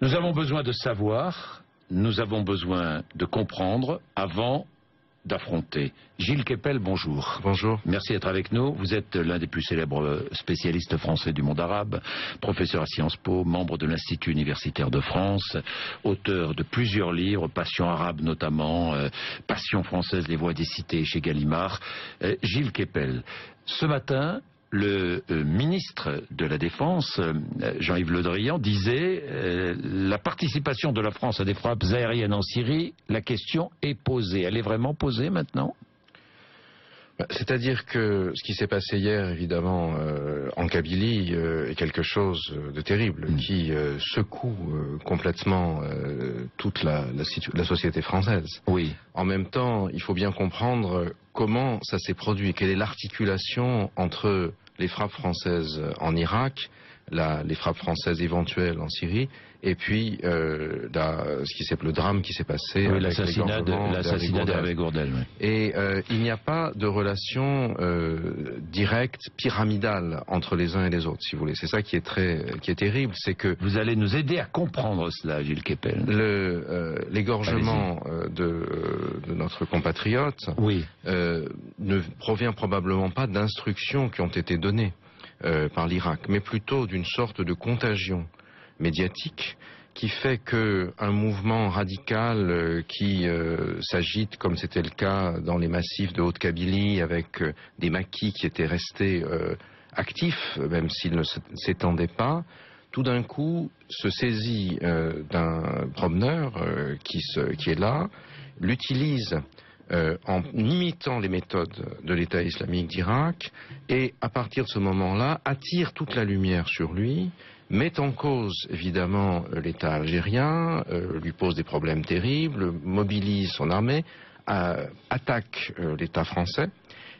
Nous avons besoin de savoir, nous avons besoin de comprendre avant d'affronter. Gilles Kepel, bonjour. Bonjour. Merci d'être avec nous. Vous êtes l'un des plus célèbres spécialistes français du monde arabe, professeur à Sciences Po, membre de l'Institut universitaire de France, auteur de plusieurs livres, Passion arabe notamment, Passion française, les voix des cités chez Gallimard. Gilles Kepel, ce matin, le ministre de la Défense, Jean-Yves Le Drian, disait la participation de la France à des frappes aériennes en Syrie, la question est posée. Elle est vraiment posée maintenant ? C'est-à-dire que ce qui s'est passé hier, évidemment, en Kabylie, est quelque chose de terrible, qui secoue complètement toute la société française. Oui. En même temps, il faut bien comprendre comment ça s'est produit, quelle est l'articulation entre les frappes françaises en Irak, les frappes françaises éventuelles en Syrie, et puis le drame qui s'est passé, oui, l'assassinat d'Hervé Gourdel. Oui. Et il n'y a pas de relation directe, pyramidale entre les uns et les autres, si vous voulez. C'est ça qui est terrible, c'est que... Vous allez nous aider à comprendre cela, Gilles Kepel. L'égorgement de notre compatriote oui. Ne provient probablement pas d'instructions qui ont été données par l'Irak, mais plutôt d'une sorte de contagion médiatique qui fait qu'un mouvement radical qui s'agite, comme c'était le cas dans les massifs de Haute-Kabylie, avec des maquis qui étaient restés actifs, même s'ils ne s'étendaient pas, tout d'un coup se saisit d'un promeneur qui est là, l'utilise en imitant les méthodes de l'État islamique d'Irak, et à partir de ce moment-là attire toute la lumière sur lui, met en cause évidemment l'État algérien, lui pose des problèmes terribles, mobilise son armée, attaque l'État français.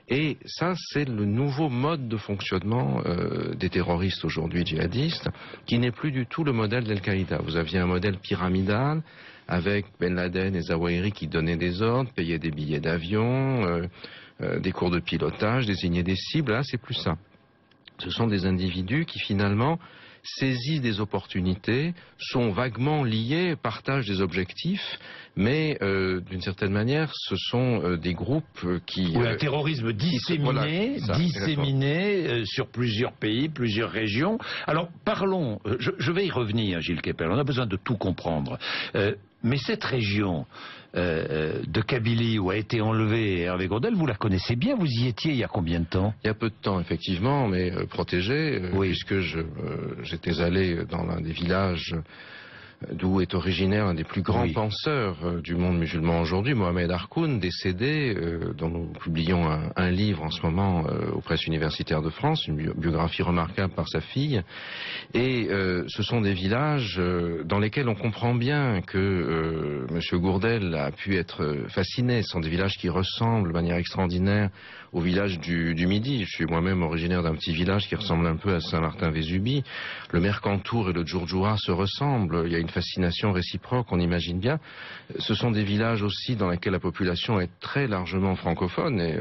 Et ça, c'est le nouveau mode de fonctionnement des terroristes aujourd'hui djihadistes, qui n'est plus du tout le modèle d'Al-Qaïda. Vous aviez un modèle pyramidal, avec Ben Laden et Zawahiri qui donnaient des ordres, payaient des billets d'avion, des cours de pilotage, désignaient des cibles. Là, c'est plus ça. Ce sont des individus qui finalement saisissent des opportunités, sont vaguement liés, partagent des objectifs, mais d'une certaine manière, ce sont des groupes qui... Oui, un terrorisme disséminé, sur plusieurs pays, plusieurs régions. Alors, parlons, je vais y revenir, Gilles Kepel, on a besoin de tout comprendre. Mais cette région de Kabylie où a été enlevé Hervé Gourdel, vous la connaissez bien, vous y étiez il y a combien de temps? Il y a peu de temps, effectivement, mais protégé, oui. Puisque j'étais allé dans l'un des villages d'où est originaire un des plus grands penseurs du monde musulman aujourd'hui, Mohamed Harkoun, décédé, dont nous publions un livre en ce moment aux presses universitaires de France, une biographie remarquable par sa fille. Et ce sont des villages dans lesquels on comprend bien que M. Gourdel a pu être fasciné. Ce sont des villages qui ressemblent de manière extraordinaire au village du Midi. Je suis moi-même originaire d'un petit village qui ressemble un peu à Saint-Martin-Vésubie. Le Mercantour et le Djourdjoura se ressemblent. Il y a une fascination réciproque, on imagine bien. Ce sont des villages aussi dans lesquels la population est très largement francophone et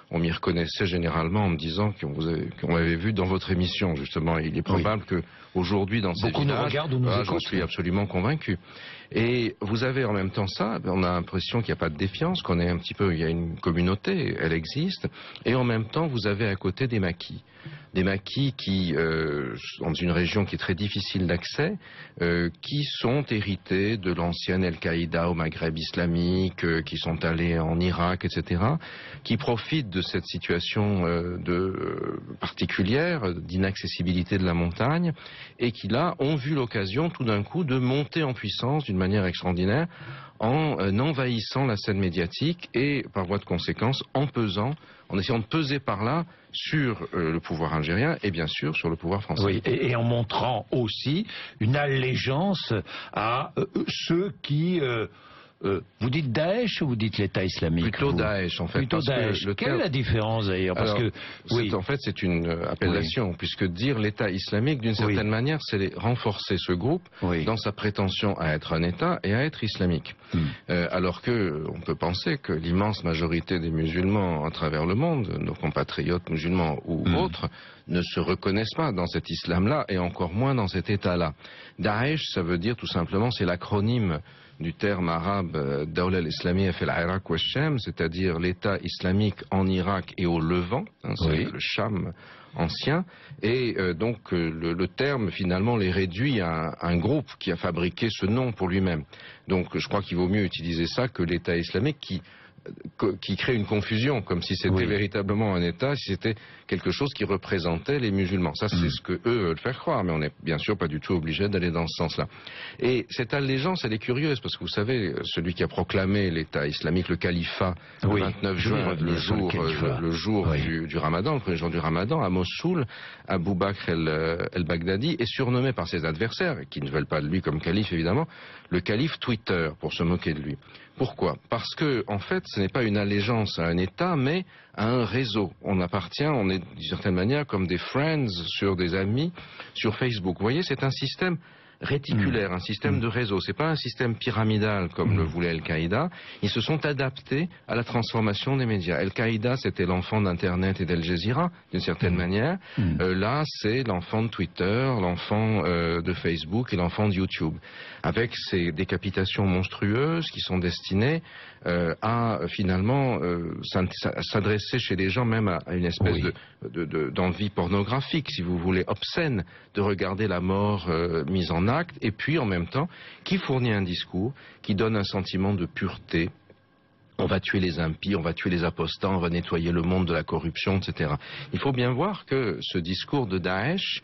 on m'y reconnaissait généralement en me disant qu'on m'avait vu dans votre émission, justement. Il est probable qu'aujourd'hui, dans ces villages, j'en suis absolument convaincu. Et vous avez en même temps ça, on a l'impression qu'il n'y a pas de défiance, qu'on est un petit peu, il y a une communauté, elle existe, et en même temps vous avez à côté des maquis. Des maquis qui, dans une région qui est très difficile d'accès, qui sont hérités de l'ancienne Al-Qaïda au Maghreb islamique, qui sont allés en Irak, etc., qui profitent de cette situation particulière, d'inaccessibilité de la montagne, et qui là ont vu l'occasion tout d'un coup de monter en puissance d'une manière extraordinaire en envahissant la scène médiatique et par voie de conséquence en essayant de peser par là sur le pouvoir algérien et bien sûr sur le pouvoir français. Oui, et en montrant aussi une allégeance à ceux qui Vous dites Daesh ou vous dites l'État islamique? Plutôt Daesh, en fait. Plutôt Daesh. Quelle est la différence, d'ailleurs? Parce que, en fait, c'est une appellation, puisque dire l'État islamique, d'une certaine manière, c'est renforcer ce groupe dans sa prétention à être un État et à être islamique. Alors que on peut penser que l'immense majorité des musulmans à travers le monde, nos compatriotes musulmans ou autres, ne se reconnaissent pas dans cet islam-là et encore moins dans cet État-là. Daesh, ça veut dire tout simplement, c'est l'acronyme du terme arabe Dawla al-Islamiyya fil Iraq wa Sham, c'est-à-dire l'État islamique en Irak et au Levant, c'est le Sham ancien, et donc le terme finalement les réduit à un groupe qui a fabriqué ce nom pour lui-même. Donc je crois qu'il vaut mieux utiliser ça que l'État islamique qui crée une confusion, comme si c'était véritablement un État, si c'était quelque chose qui représentait les musulmans. Ça, c'est ce que eux veulent faire croire, mais on n'est bien sûr pas du tout obligé d'aller dans ce sens-là. Et cette allégeance, elle est curieuse, parce que vous savez, celui qui a proclamé l'État islamique, le califat, le 29 juin, le jour du Ramadan, le premier jour du Ramadan, à Mossoul, Abou Bakr el-Baghdadi, est surnommé par ses adversaires, qui ne veulent pas de lui comme calife, évidemment, le calife Twitter, pour se moquer de lui. Pourquoi? Parce que, en fait, ce n'est pas une allégeance à un État, mais à un réseau. On est d'une certaine manière comme des friends sur des amis sur Facebook. Vous voyez, c'est un système réticulaire, un système de réseau. C'est pas un système pyramidal comme le voulait Al-Qaïda. Ils se sont adaptés à la transformation des médias. Al-Qaïda, c'était l'enfant d'Internet et d'Al Jazeera, d'une certaine manière. Là, c'est l'enfant de Twitter, l'enfant de Facebook et l'enfant de YouTube. Avec ces décapitations monstrueuses qui sont destinées à finalement s'adresser chez les gens même à une espèce d'envie pornographique, si vous voulez, obscène, de regarder la mort mise en acte, et puis en même temps qui fournit un discours qui donne un sentiment de pureté. On va tuer les impies, on va tuer les apostats, on va nettoyer le monde de la corruption, etc. Il faut bien voir que ce discours de Daesh,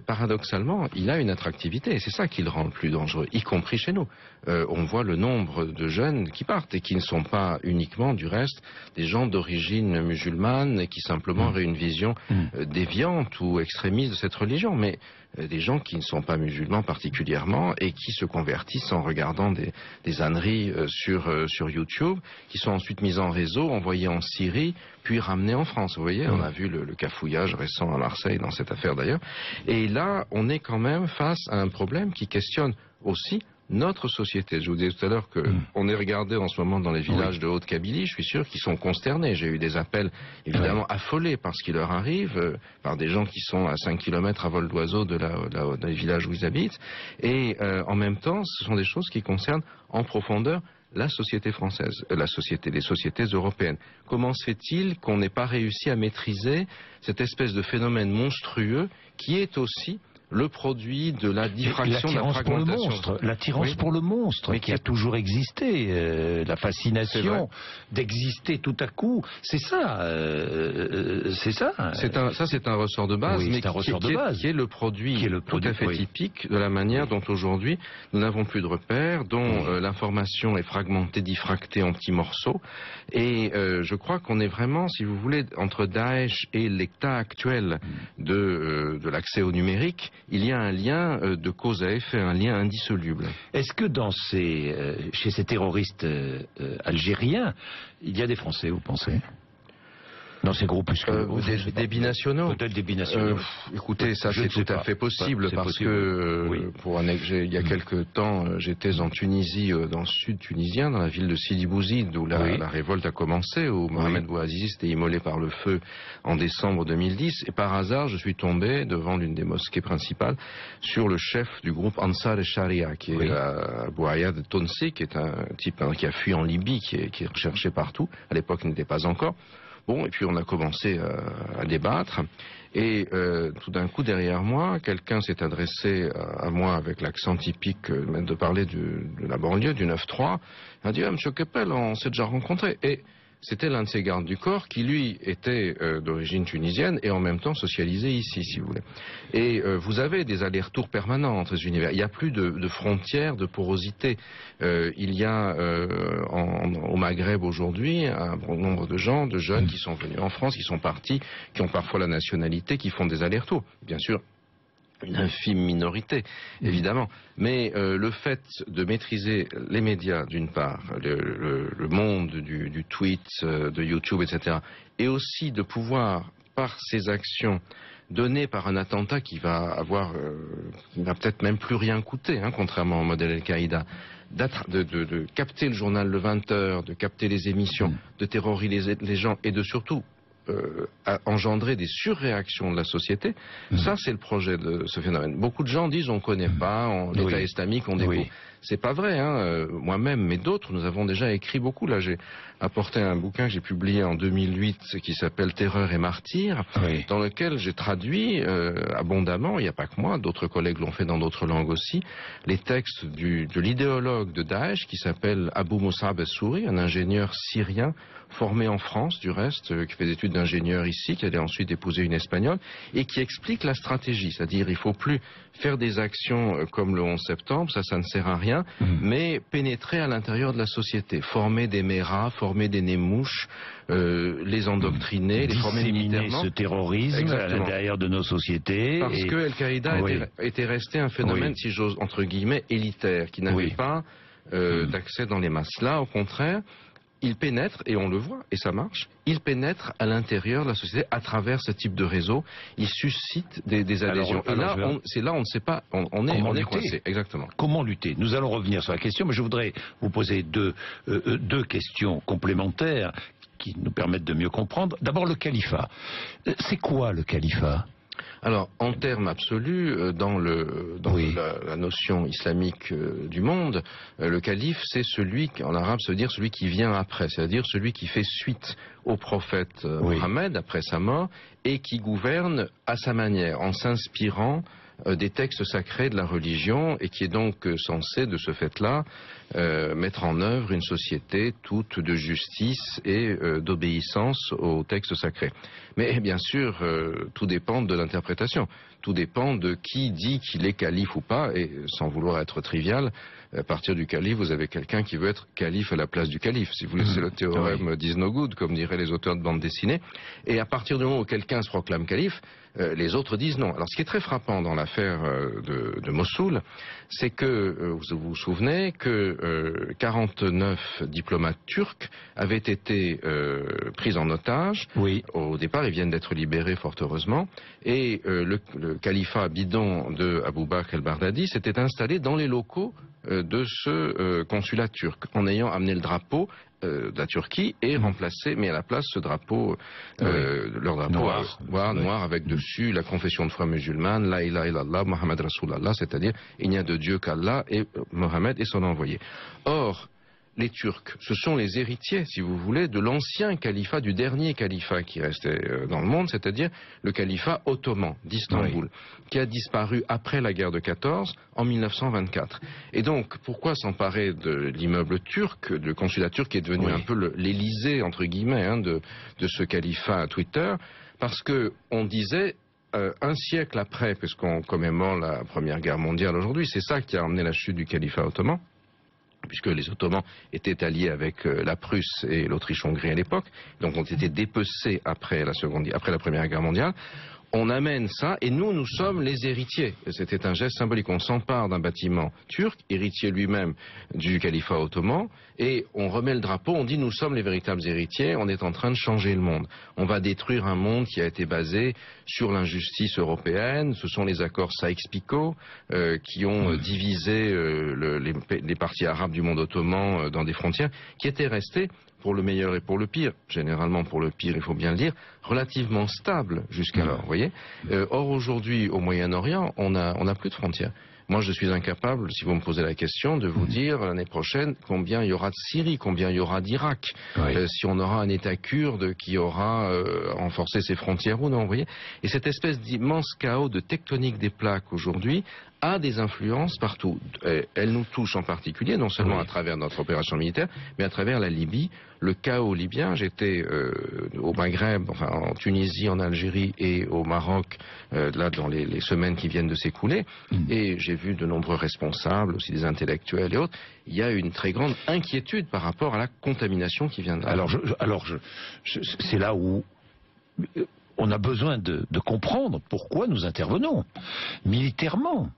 paradoxalement, il a une attractivité, et c'est ça qui le rend le plus dangereux, y compris chez nous. On voit le nombre de jeunes qui partent, et qui ne sont pas uniquement, du reste, des gens d'origine musulmane, et qui simplement auraient une vision déviante ou extrémiste de cette religion, mais des gens qui ne sont pas musulmans particulièrement, et qui se convertissent en regardant des âneries sur YouTube, qui sont ensuite mises en réseau, envoyées en Syrie, puis ramenées en France. Vous voyez, on a vu le cafouillage récent à Marseille dans cette affaire d'ailleurs. Et là, on est quand même face à un problème qui questionne aussi notre société. Je vous disais tout à l'heure qu'on est regardé en ce moment dans les villages de Haute-Kabylie, je suis sûr qu'ils sont consternés. J'ai eu des appels évidemment affolés par ce qui leur arrive, par des gens qui sont à 5 km à vol d'oiseau des villages où ils habitent. Et en même temps, ce sont des choses qui concernent en profondeur la société française, les sociétés européennes. Comment se fait-il qu'on n'ait pas réussi à maîtriser cette espèce de phénomène monstrueux qui est aussi le produit de la diffraction, de la fragmentation. L'attirance pour le monstre, qui a toujours existé, la fascination d'exister tout à coup, c'est ça. Ça, c'est un ressort de base, mais qui est le produit tout à fait typique de la manière dont aujourd'hui nous n'avons plus de repères, dont l'information est fragmentée, diffractée en petits morceaux. Et je crois qu'on est vraiment, si vous voulez, entre Daesh et l'état actuel de l'accès au numérique, il y a un lien de cause à effet, un lien indissoluble. Est-ce que chez ces terroristes algériens, il y a des Français, vous pensez ? Dans ces groupes des binationaux. Peut-être des binationaux. Écoutez, ça c'est tout à fait possible, parce que il y a quelque temps, j'étais en Tunisie, dans le sud tunisien, dans la ville de Sidi Bouzid, où la révolte a commencé, où Mohamed Bouazizi était immolé par le feu en décembre 2010, et par hasard, je suis tombé devant l'une des mosquées principales sur le chef du groupe Ansar al-Sharia, qui est Bouayad Tonsi, qui est un type qui a fui en Libye, qui est recherché partout. À l'époque, il n'était pas encore. Bon, et puis on a commencé à débattre, et tout d'un coup, derrière moi, quelqu'un s'est adressé à moi avec l'accent typique de parler de la banlieue, du 9-3. Il a dit « Ah, monsieur Keppel, on s'est déjà rencontrés ». Et c'était l'un de ses gardes du corps qui, lui, était d'origine tunisienne et en même temps socialisé ici, si vous voulez. Et vous avez des allers-retours permanents entre les univers. Il n'y a plus de frontières, de porosité. Il y a au Maghreb aujourd'hui un bon nombre de gens, de jeunes qui sont venus en France, qui sont partis, qui ont parfois la nationalité, qui font des allers-retours. Bien sûr, une infime minorité, évidemment. Mais le fait de maîtriser les médias, d'une part, le monde du tweet, de YouTube, etc., et aussi de pouvoir, par ses actions, donner par un attentat qui va peut-être même plus rien coûter, hein, contrairement au modèle Al-Qaïda, de capter le journal le 20h, de capter les émissions, de terroriser les gens et de surtout à engendrer des surréactions de la société. Ça, c'est le projet de ce phénomène. Beaucoup de gens disent on ne connaît pas, l'État islamique, on découvre. C'est pas vrai, hein. Moi-même, mais d'autres, nous avons déjà écrit beaucoup. Là, j'ai apporté un bouquin que j'ai publié en 2008 qui s'appelle Terreur et martyrs, dans lequel j'ai traduit abondamment, il n'y a pas que moi, d'autres collègues l'ont fait dans d'autres langues aussi, les textes de l'idéologue de Daesh qui s'appelle Abu Musab al-Souri, un ingénieur syrien formé en France, du reste, qui fait des études d'ingénieur ici, qui allait ensuite épouser une Espagnole, et qui explique la stratégie. C'est-à-dire, il ne faut plus faire des actions comme le 11 septembre, ça ne sert à rien, mais pénétrer à l'intérieur de la société, former des méras, former des némouches, les endoctriner, les former militairement. Ce terrorisme à l'intérieur de nos sociétés. Parce que Al-Qaïda était resté un phénomène, si j'ose, entre guillemets, élitaire, qui n'avait pas d'accès dans les masses. Là, au contraire, il pénètre, et on le voit, et ça marche, il pénètre à l'intérieur de la société à travers ce type de réseau, il suscite des adhésions. Et là, on ne sait pas, on est coincé. Exactement. Comment lutter? Nous allons revenir sur la question, mais je voudrais vous poser deux questions complémentaires qui nous permettent de mieux comprendre. D'abord, le califat. C'est quoi le califat? Alors, en termes absolus, dans la notion islamique du monde, le calife, c'est celui, en arabe, ça veut dire celui qui vient après, c'est-à-dire celui qui fait suite au prophète Mohammed après sa mort et qui gouverne à sa manière, en s'inspirant des textes sacrés de la religion et qui est donc censé, de ce fait-là, mettre en œuvre une société toute de justice et d'obéissance aux textes sacrés. Mais bien sûr, tout dépend de l'interprétation. Tout dépend de qui dit qu'il est calife ou pas, et sans vouloir être trivial, à partir du calife, vous avez quelqu'un qui veut être calife à la place du calife. Si vous voulez, c'est le théorème d'Isnogoud, comme diraient les auteurs de bande dessinée. Et à partir du moment où quelqu'un se proclame calife, les autres disent non. Alors ce qui est très frappant dans l'affaire de Mossoul, c'est que, vous vous souvenez, que 49 diplomates turcs avaient été pris en otage. Au départ, ils viennent d'être libérés, fort heureusement. Et le califat bidon de Abou Bakr el-Baghdadi s'était installé dans les locaux de ce consulat turc, en ayant amené le drapeau de la Turquie et remplacé, mais à la place, ce drapeau, leur drapeau noir avec dessus la confession de foi musulmane, La ilaha illallah, Muhammad Rasulallah, c'est-à-dire il n'y a de Dieu qu'Allah et Mohammed et son envoyé. Or, les Turcs, ce sont les héritiers, si vous voulez, de l'ancien califat, du dernier califat qui restait dans le monde, c'est-à-dire le califat ottoman d'Istanbul, qui a disparu après la guerre de 14 en 1924. Et donc, pourquoi s'emparer de l'immeuble turc, le consulat turc qui est devenu un peu l'Élysée, entre guillemets, hein, de ce califat à Twitter? Parce que on disait, un siècle après, puisqu'on commémore la Première Guerre mondiale aujourd'hui, c'est ça qui a amené la chute du califat ottoman, puisque les Ottomans étaient alliés avec la Prusse et l'Autriche-Hongrie à l'époque, donc ont été dépecés après la Première Guerre mondiale. On amène ça, et nous sommes les héritiers. C'était un geste symbolique. On s'empare d'un bâtiment turc, héritier lui-même du califat ottoman, et on remet le drapeau, on dit nous sommes les véritables héritiers, on est en train de changer le monde. On va détruire un monde qui a été basé sur l'injustice européenne. Ce sont les accords Sykes-Picot qui ont divisé les parties arabes du monde ottoman dans des frontières qui étaient restées, pour le meilleur et pour le pire, généralement pour le pire, il faut bien le dire, relativement stable jusqu'alors, vous voyez. Or, aujourd'hui, au Moyen-Orient, on n'a plus de frontières. Moi, je suis incapable, si vous me posez la question, de vous dire l'année prochaine combien il y aura de Syrie, combien il y aura d'Irak, si on aura un État kurde qui aura renforcé ses frontières ou non, vous voyez. Et cette espèce d'immense chaos de tectonique des plaques aujourd'hui a des influences partout. Elle nous touche en particulier, non seulement à travers notre opération militaire, mais à travers la Libye. Le chaos libyen, j'étais au Maghreb, enfin en Tunisie, en Algérie et au Maroc, là dans les semaines qui viennent de s'écouler, et j'ai vu de nombreux responsables, aussi des intellectuels et autres. Il y a une très grande inquiétude par rapport à la contamination qui vient de là. Alors, c'est là où on a besoin de comprendre pourquoi nous intervenons militairement,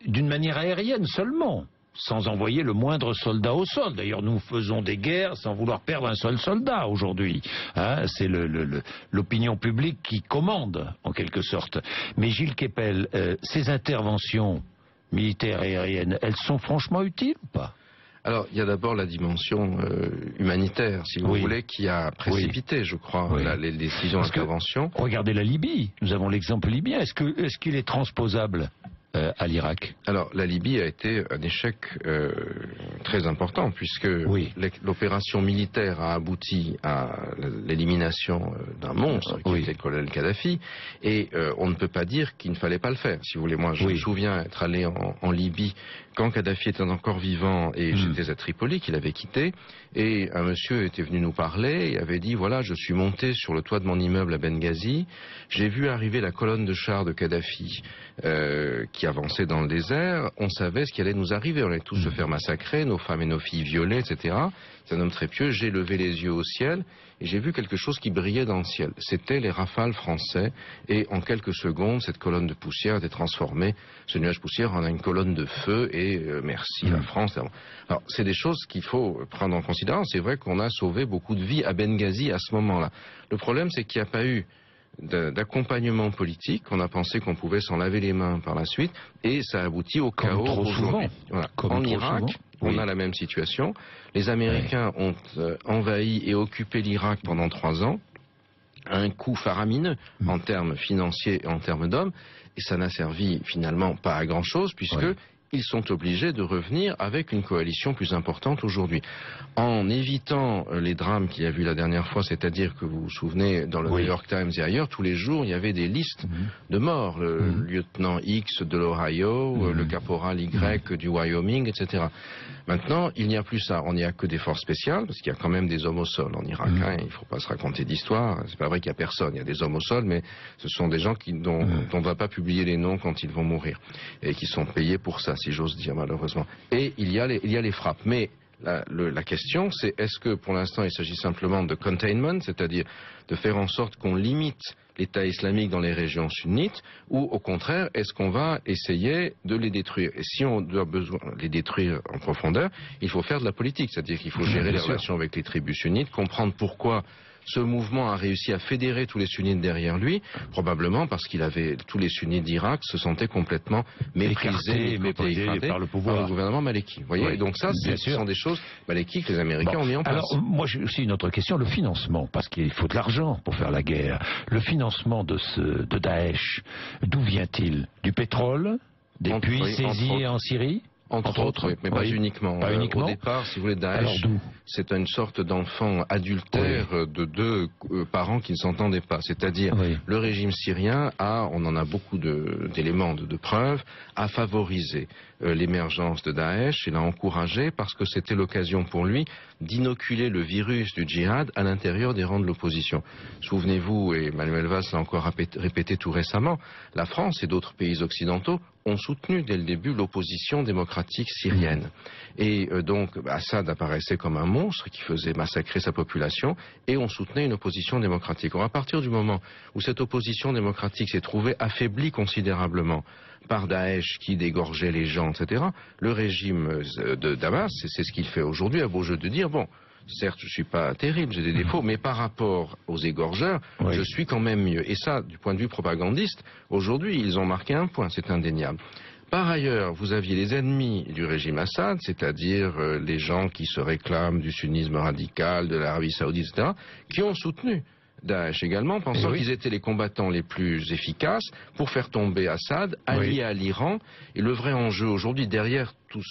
d'une manière aérienne seulement, sans envoyer le moindre soldat au sol. D'ailleurs, nous faisons des guerres sans vouloir perdre un seul soldat aujourd'hui. Hein, c'est l'opinion publique qui commande, en quelque sorte. Mais Gilles Kepel, ces interventions militaires et aériennes, elles sont franchement utiles ou pas? Alors, il y a d'abord la dimension humanitaire, si vous voulez, qui a précipité, je crois, les décisions d'intervention. Regardez la Libye, nous avons l'exemple libyen. Est-ce qu'il est transposable à l'Irak? Alors, la Libye a été un échec très important, puisque l'opération militaire a abouti à l'élimination d'un monstre qui était le colonel Kadhafi, et on ne peut pas dire qu'il ne fallait pas le faire. Si vous voulez, moi, je me souviens être allé en Libye quand Kadhafi était encore vivant, et j'étais à Tripoli, qu'il avait quitté, et un monsieur était venu nous parler et avait dit, voilà, je suis monté sur le toit de mon immeuble à Benghazi, j'ai vu arriver la colonne de chars de Kadhafi qui avançait dans le désert, on savait ce qui allait nous arriver, on allait tous se faire massacrer, nos femmes et nos filles violées, etc. C'est un homme très pieux, j'ai levé les yeux au ciel et j'ai vu quelque chose qui brillait dans le ciel. C'était les Rafales français, et en quelques secondes, cette colonne de poussière était transformée, ce nuage de poussière, en une colonne de feu, et merci la France. Alors, c'est des choses qu'il faut prendre en considération. C'est vrai qu'on a sauvé beaucoup de vies à Benghazi à ce moment-là. Le problème, c'est qu'il n'y a pas eu d'accompagnement politique. On a pensé qu'on pouvait s'en laver les mains par la suite, et ça aboutit au chaos aujourd'hui. En Irak, on a la même situation. Les Américains ont envahi et occupé l'Irak pendant 3 ans, à un coût faramineux en termes financiers et en termes d'hommes, et ça n'a servi finalement pas à grand-chose, puisque ils sont obligés de revenir avec une coalition plus importante aujourd'hui. En évitant les drames qu'il y a eu la dernière fois, c'est-à-dire que vous vous souvenez, dans le New York Times et ailleurs, tous les jours, il y avait des listes de morts. Le lieutenant X de l'Ohio, le caporal Y du Wyoming, etc. Maintenant, il n'y a plus ça. On n'y a que des forces spéciales, parce qu'il y a quand même des hommes au sol en Irak. Hein, il ne faut pas se raconter d'histoire. C'est pas vrai qu'il n'y a personne. Il y a des hommes au sol, mais ce sont des gens dont on ne va pas publier les noms quand ils vont mourir, et qui sont payés pour ça, si j'ose dire, malheureusement. Et il y a les frappes. Mais la question, c'est est-ce que pour l'instant il s'agit simplement de containment, c'est-à-dire de faire en sorte qu'on limite l'État islamique dans les régions sunnites, ou au contraire, est-ce qu'on va essayer de les détruire? Et si on doit les détruire en profondeur, il faut faire de la politique, c'est-à-dire qu'il faut gérer les relations avec les tribus sunnites, comprendre pourquoi ce mouvement a réussi à fédérer tous les sunnites derrière lui, probablement parce qu'il avait, tous les sunnites d'Irak se sentaient complètement méprisés par le pouvoir, par le gouvernement maliki. Vous voyez, donc ça, ce sont des choses maliki que les Américains ont mis en place. Alors, moi, j'ai aussi une autre question, le financement, parce qu'il faut de l'argent pour faire la guerre. Le financement de Daesh, d'où vient-il? Du pétrole? Des puits saisis en Syrie? Entre autres, mais pas uniquement. Au départ, si vous voulez, Daesh, c'est une sorte d'enfant adultère de deux parents qui ne s'entendaient pas. C'est-à-dire, le régime syrien on en a beaucoup d'éléments de preuves, a favorisé l'émergence de Daesh et l'a encouragé parce que c'était l'occasion pour lui d'inoculer le virus du djihad à l'intérieur des rangs de l'opposition. Souvenez-vous, et Manuel Valls l'a encore répété tout récemment, la France et d'autres pays occidentaux ont soutenu dès le début l'opposition démocratique syrienne. Et donc Assad apparaissait comme un monstre qui faisait massacrer sa population, et on soutenait une opposition démocratique. Or, à partir du moment où cette opposition démocratique s'est trouvée affaiblie considérablement par Daesh qui dégorgeait les gens, etc., le régime de Damas, c'est ce qu'il fait aujourd'hui, a beau jeu de dire, bon, certes, je ne suis pas terrible, j'ai des défauts, mais par rapport aux égorgeurs, je suis quand même mieux. Et ça, du point de vue propagandiste, aujourd'hui, ils ont marqué un point, c'est indéniable. Par ailleurs, vous aviez les ennemis du régime Assad, c'est-à-dire les gens qui se réclament du sunnisme radical, de l'Arabie saoudite, etc., qui ont soutenu Daesh également, pensant qu'ils étaient les combattants les plus efficaces pour faire tomber Assad, allié à l'Iran. Et le vrai enjeu aujourd'hui, derrière toute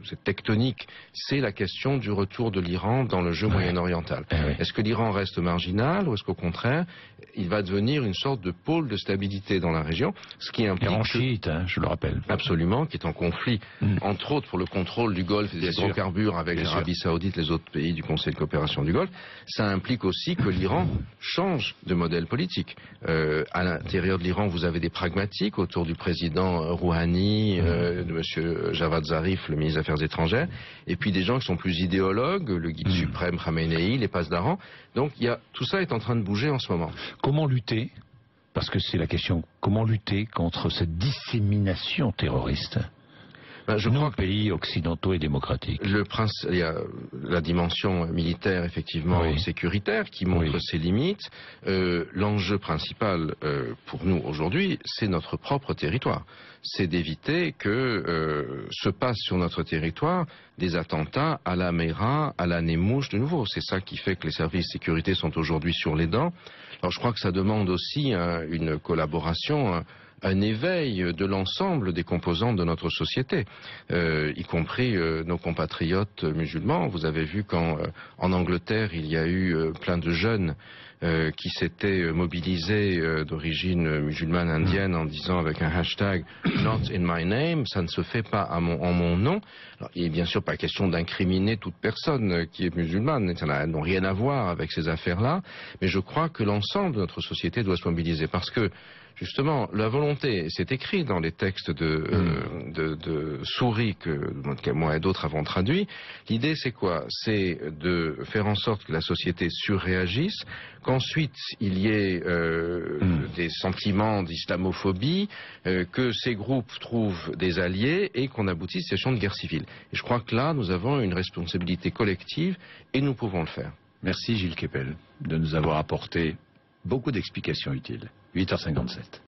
cette tectonique, c'est la question du retour de l'Iran dans le jeu moyen-oriental. Est-ce que l'Iran reste marginal, ou est-ce qu'au contraire, il va devenir une sorte de pôle de stabilité dans la région, ce qui implique... L'Iran chiite, je le rappelle. Absolument, qui est en conflit, entre autres pour le contrôle du Golfe et des hydrocarbures avec l'Arabie saoudite, les autres pays du Conseil de coopération du Golfe. Ça implique aussi que l'Iran change de modèle politique. À l'intérieur de l'Iran, vous avez des pragmatiques autour du président Rouhani, de M. Javad Zarif, Zarif, le ministre des Affaires étrangères, et puis des gens qui sont plus idéologues, le guide suprême Khamenei, les Pasdaran. Donc tout ça est en train de bouger en ce moment. Comment lutter? Parce que c'est la question, comment lutter contre cette dissémination terroriste? Je crois que pays occidentaux et démocratiques. Il y a la dimension militaire, effectivement, sécuritaire, qui montre ses limites. L'enjeu principal pour nous aujourd'hui, c'est notre propre territoire. C'est d'éviter que se passent sur notre territoire des attentats à la Mera, à la Nemouche de nouveau. C'est ça qui fait que les services de sécurité sont aujourd'hui sur les dents. Alors je crois que ça demande aussi une collaboration, un éveil de l'ensemble des composantes de notre société, y compris nos compatriotes musulmans. Vous avez vu qu'en Angleterre, il y a eu plein de jeunes qui s'étaient mobilisés d'origine musulmane indienne en disant avec un hashtag « Not in my name », ça ne se fait pas en mon nom. Alors, il n'est bien sûr pas question d'incriminer toute personne qui est musulmane, ça n'a rien à voir avec ces affaires-là, mais je crois que l'ensemble de notre société doit se mobiliser parce que justement, la volonté, c'est écrit dans les textes de Souris que moi et d'autres avons traduit. L'idée, c'est quoi? C'est de faire en sorte que la société surréagisse, qu'ensuite il y ait des sentiments d'islamophobie, que ces groupes trouvent des alliés et qu'on aboutisse à une situation de guerre civile. Et je crois que là, nous avons une responsabilité collective et nous pouvons le faire. Merci Gilles Kepel de nous avoir apporté beaucoup d'explications utiles. 8h57.